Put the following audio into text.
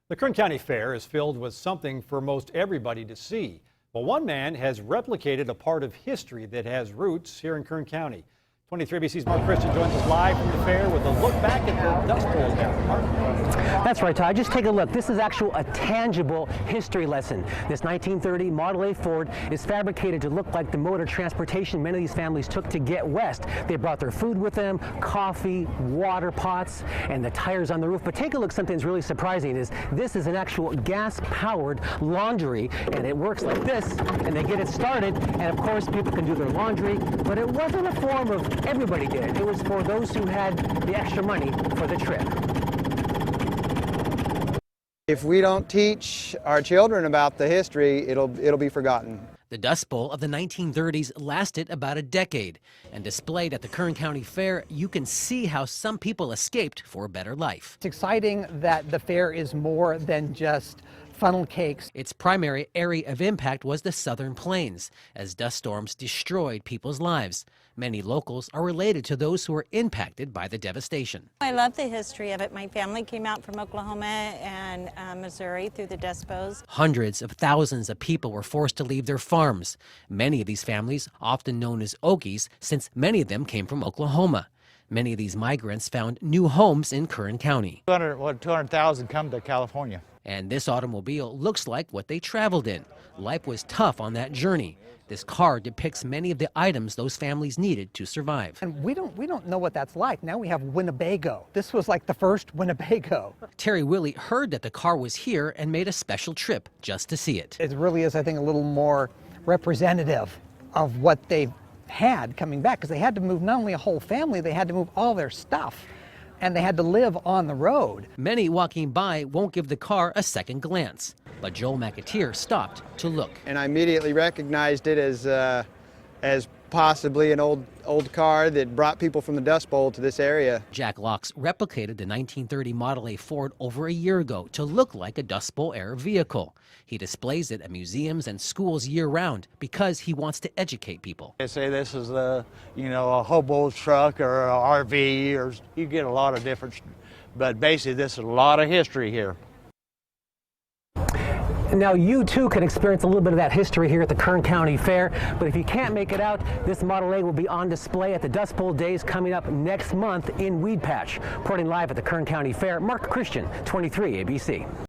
The Kern County Fair is filled with something for most everybody to see. Well, one man has replicated a part of history that has roots here in Kern County. 23 ABC's Mark Christian joins us live from the fair with a look back at the Dust Bowl there. Mark. That's right, Todd. Just take a look. This is a tangible history lesson. This 1930 Model A Ford is fabricated to look like the mode of transportation many of these families took to get west. They brought their food with them, coffee, water pots, and the tires on the roof. But take a look, something's really surprising is this is an actual gas-powered laundry, and it works like this, and they get it started, and of course people can do their laundry, but it wasn't a form of everybody did it. It was for those who had the extra money for the trip. If we don't teach our children about the history, it'll be forgotten. The Dust Bowl of the 1930s lasted about a decade, and displayed at the Kern County Fair, you can see how some people escaped for a better life. It's exciting that the fair is more than just funnel cakes. Its primary area of impact was the southern plains, as dust storms destroyed people's lives. Many locals are related to those who were impacted by the devastation. I love the history of it. My family came out from Oklahoma and Missouri through the Dust Bowls. Hundreds of thousands of people were forced to leave their farms. Many of these families, often known as Okies, since many of them came from Oklahoma. Many of these migrants found new homes in Kern County. 200,000 come to California. And this automobile looks like what they traveled in. Life was tough on that journey. This car depicts many of the items those families needed to survive. And we don't know what that's like. Now we have Winnebago. This was like the first Winnebago. Terry Willie heard that the car was here and made a special trip just to see it. It really is, I think, a little more representative of what they've had coming back, because they had to move not only a whole family, they had to move all their stuff, and they had to live on the road. Many walking by won't give the car a second glance, but Joel McAteer stopped to look. And I immediately recognized it as possibly an old car that brought people from the Dust Bowl to this area. Jack Locks replicated the 1930 Model A Ford over a year ago to look like a Dust Bowl era vehicle. He displays it at museums and schools year-round because he wants to educate people. They say this is a hobo truck or an RV, or you get a lot of different, but basically this is a lot of history here. Now you too can experience a little bit of that history here at the Kern County Fair, but if you can't make it out, this Model A will be on display at the Dust Bowl Days coming up next month in Weed Patch. Reporting live at the Kern County Fair, Mark Christian, 23 ABC.